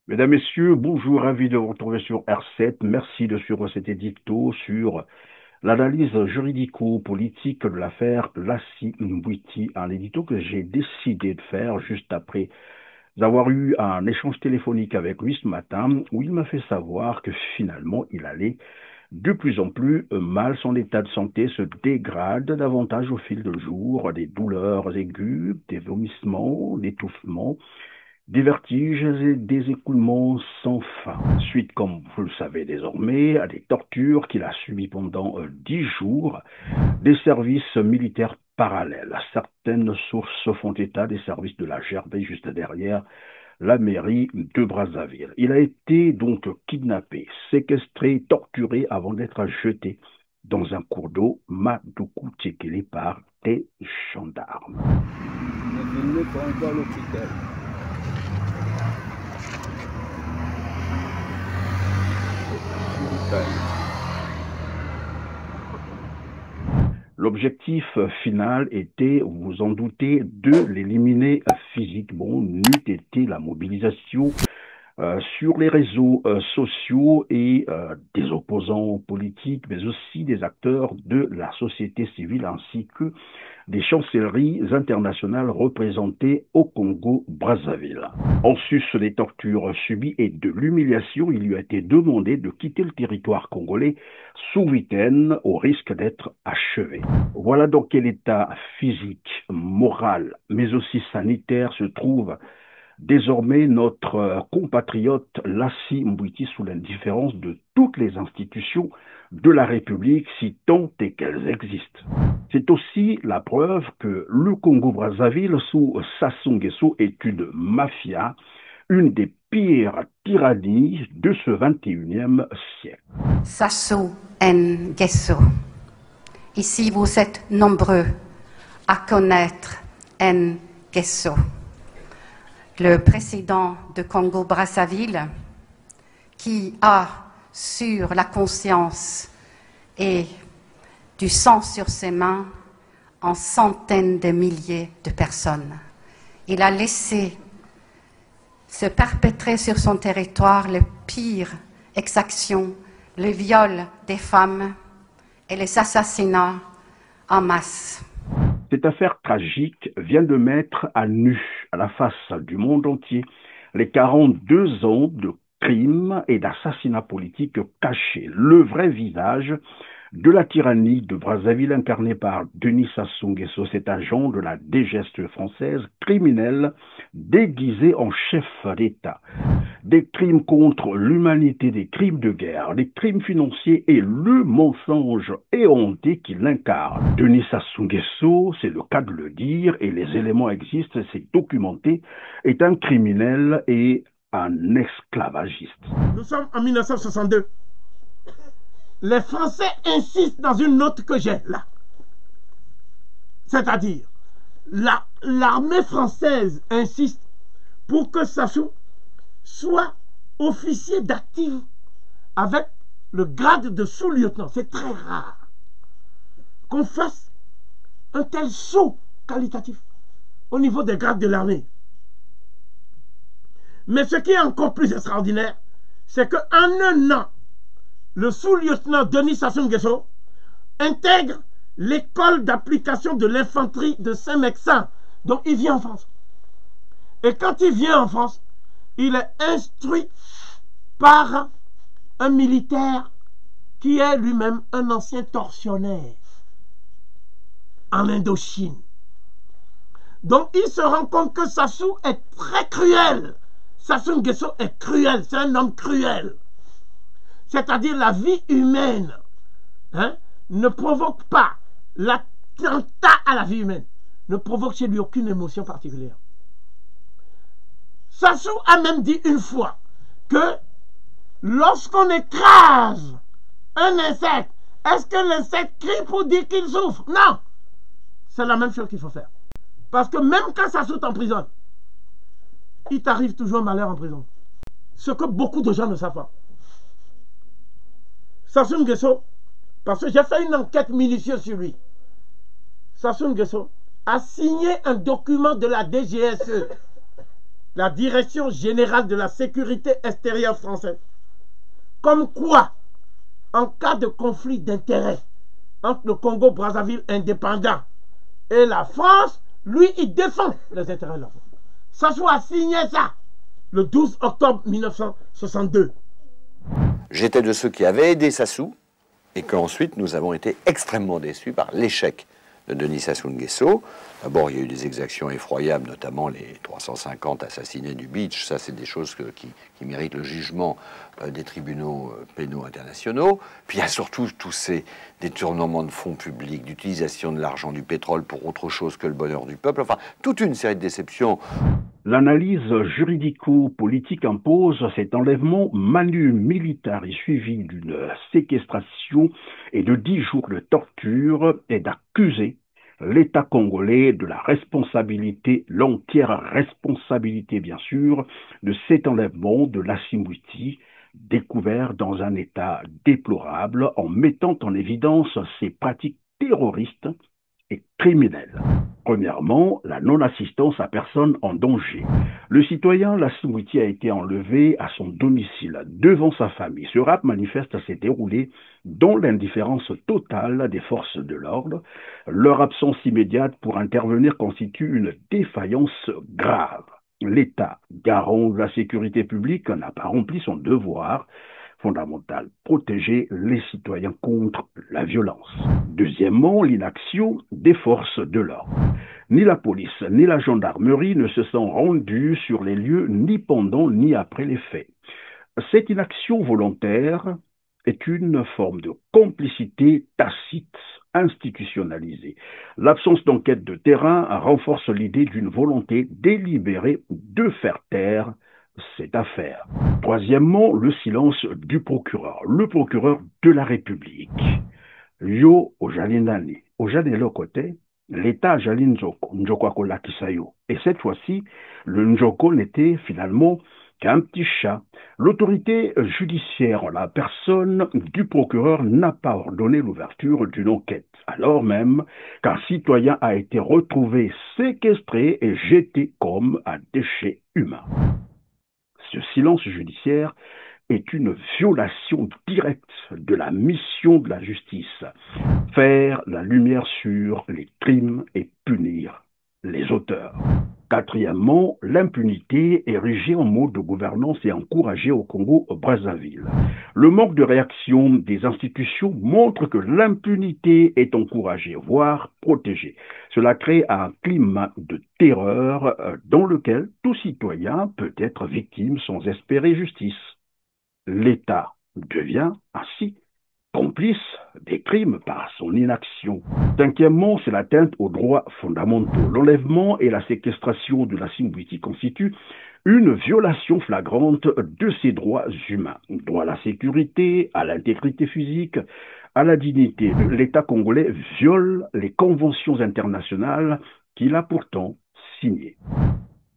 Mesdames, Messieurs, bonjour, ravi de vous retrouver sur R7. Merci de suivre cet édito sur l'analyse juridico-politique de l'affaire Lassi Mbouiti, un édito que j'ai décidé de faire juste après avoir eu un échange téléphonique avec lui ce matin où il m'a fait savoir que finalement il allait de plus en plus mal, son état de santé se dégrade davantage au fil du jour, des douleurs aiguës, des vomissements, d'étouffements, des vertiges et des écoulements sans fin. Suite, comme vous le savez désormais, à des tortures qu'il a subies pendant 10 jours, des services militaires parallèles. Certaines sources font état des services de la GRB juste derrière la mairie de Brazzaville. Il a été donc kidnappé, séquestré, torturé avant d'être jeté dans un cours d'eau Madoukou Tchekele par des gendarmes. L'objectif final était, vous vous en doutez, de l'éliminer physiquement, n'eût été la mobilisation sur les réseaux sociaux et des opposants politiques, mais aussi des acteurs de la société civile ainsi que des chancelleries internationales représentées au Congo-Brazzaville. En sus des tortures subies et de l'humiliation, il lui a été demandé de quitter le territoire congolais sous week-end au risque d'être achevé. Voilà dans quel état physique, moral, mais aussi sanitaire se trouve désormais notre compatriote Lassi Mbouiti sous l'indifférence de toutes les institutions de la République, si tant est qu'elles existent. C'est aussi la preuve que le Congo-Brazzaville sous Sassou Nguesso est une mafia, une des pires tyrannies de ce 21e siècle. Sassou Nguesso. Ici, vous êtes nombreux à connaître Nguesso, le président de Congo-Brazzaville, qui a sur la conscience et du sang sur ses mains en centaines de milliers de personnes. Il a laissé se perpétrer sur son territoire les pires exactions, le viol des femmes et les assassinats en masse. Cette affaire tragique vient de mettre à nu, à la face du monde entier, les 42 ans de crimes et d'assassinats politiques cachés, le vrai visage de la tyrannie de Brazzaville incarnée par Denis Sassou Nguesso, cet agent de la DGSE française, criminel déguisé en chef d'État. Des crimes contre l'humanité, des crimes de guerre, des crimes financiers et le mensonge éhonté qu'il incarne. Denis Sassou Nguesso, c'est le cas de le dire, et les éléments existent, c'est documenté, est un criminel et un esclavagiste. Nous sommes en 1962. Les Français insistent dans une note que j'ai là. C'est-à-dire, l'armée française insiste pour que Sassou soit officier d'actif avec le grade de sous-lieutenant. C'est très rare qu'on fasse un tel saut qualitatif au niveau des grades de l'armée. Mais ce qui est encore plus extraordinaire, c'est qu'en un an, le sous-lieutenant Denis Sassou Nguesso intègre l'école d'application de l'infanterie de Saint-Mexan. Donc il vient en France. Et quand il vient en France, il est instruit par un militaire qui est lui-même un ancien tortionnaire en Indochine. Donc il se rend compte que Sassou est très cruel. Sassou Nguesso est cruel, c'est un homme cruel. C'est-à-dire la vie humaine ne provoque pas, l'attentat à la vie humaine ne provoque chez lui aucune émotion particulière. Sassou a même dit une fois que lorsqu'on écrase un insecte, est-ce que l'insecte crie pour dire qu'il souffre? Non! C'est la même chose qu'il faut faire. Parce que même quand Sassou t'emprisonne, il t'arrive toujours malheur en prison. Ce que beaucoup de gens ne savent pas. Sassou Nguesso, parce que j'ai fait une enquête minutieuse sur lui. Sassou Nguesso a signé un document de la DGSE, la Direction Générale de la Sécurité Extérieure Française, comme quoi, en cas de conflit d'intérêts entre le Congo-Brazzaville indépendant et la France, lui, il défend les intérêts de la France. Sassou a signé ça le 12 octobre 1962. J'étais de ceux qui avaient aidé Sassou et qu'ensuite nous avons été extrêmement déçus par l'échec de Denis Sassou Nguesso. D'abord, il y a eu des exactions effroyables, notamment les 350 assassinés du Beach. Ça, c'est des choses qui méritent le jugement des tribunaux pénaux internationaux. Puis il y a surtout tous ces détournements de fonds publics, d'utilisation de l'argent du pétrole pour autre chose que le bonheur du peuple. Enfin, toute une série de déceptions. L'analyse juridico-politique impose cet enlèvement manu militari suivi d'une séquestration et de 10 jours de torture et d'accuser l'État congolais de la responsabilité, l'entière responsabilité bien sûr, de cet enlèvement de Lassine Mouti, découvert dans un état déplorable en mettant en évidence ses pratiques terroristes et criminelles. Premièrement, la non-assistance à personne en danger. Le citoyen Lassine Mouti a été enlevé à son domicile devant sa famille. Ce rapt manifeste s'est déroulé dans l'indifférence totale des forces de l'ordre. Leur absence immédiate pour intervenir constitue une défaillance grave. L'État, garant de la sécurité publique, n'a pas rempli son devoir fondamental, protéger les citoyens contre la violence. Deuxièmement, l'inaction des forces de l'ordre. Ni la police, ni la gendarmerie ne se sont rendus sur les lieux ni pendant ni après les faits. Cette inaction volontaire est une forme de complicité tacite, institutionnalisée. L'absence d'enquête de terrain renforce l'idée d'une volonté délibérée de faire taire cette affaire. Troisièmement, le silence du procureur, le procureur de la République. Yo ojalinani, ojalelo côté, l'État jalin Njoko, Njoko akola kisayo. Et cette fois-ci, le Njoko n'était finalement qu'un petit chat. L'autorité judiciaire, en la personne du procureur, n'a pas ordonné l'ouverture d'une enquête, alors même qu'un citoyen a été retrouvé séquestré et jeté comme un déchet humain. Ce silence judiciaire est une violation directe de la mission de la justice, faire la lumière sur les crimes et punir les auteurs. Quatrièmement, l'impunité érigée en mode de gouvernance et encouragée au Congo-Brazzaville. Le manque de réaction des institutions montre que l'impunité est encouragée, voire protégée. Cela crée un climat de terreur dans lequel tout citoyen peut être victime sans espérer justice. L'État devient ainsi complice des crimes par son inaction. Cinquièmement, c'est l'atteinte aux droits fondamentaux. L'enlèvement et la séquestration de Lassine Mouti constituent une violation flagrante de ces droits humains. Droit à la sécurité, à l'intégrité physique, à la dignité. L'État congolais viole les conventions internationales qu'il a pourtant signées.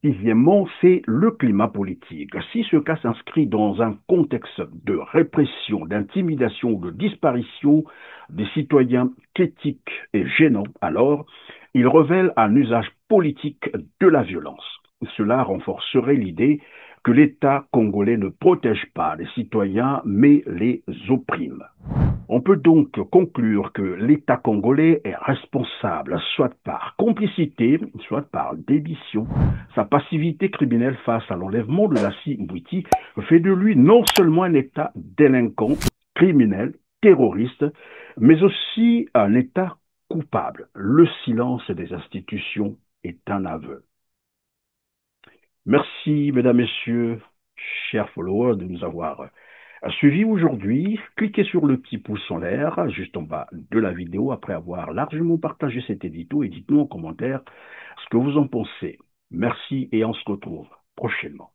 Sixièmement, c'est le climat politique. Si ce cas s'inscrit dans un contexte de répression, d'intimidation ou de disparition des citoyens critiques et gênants, alors il révèle un usage politique de la violence. Cela renforcerait l'idée que l'État congolais ne protège pas les citoyens, mais les opprime. On peut donc conclure que l'État congolais est responsable, soit par complicité, soit par démission. Sa passivité criminelle face à l'enlèvement de Lassine Mouti fait de lui non seulement un État délinquant, criminel, terroriste, mais aussi un État coupable. Le silence des institutions est un aveu. Merci, mesdames, messieurs, chers followers, de nous avoir suivi aujourd'hui. Cliquez sur le petit pouce en l'air, juste en bas de la vidéo, après avoir largement partagé cet édito, et dites-nous en commentaire ce que vous en pensez. Merci et on se retrouve prochainement.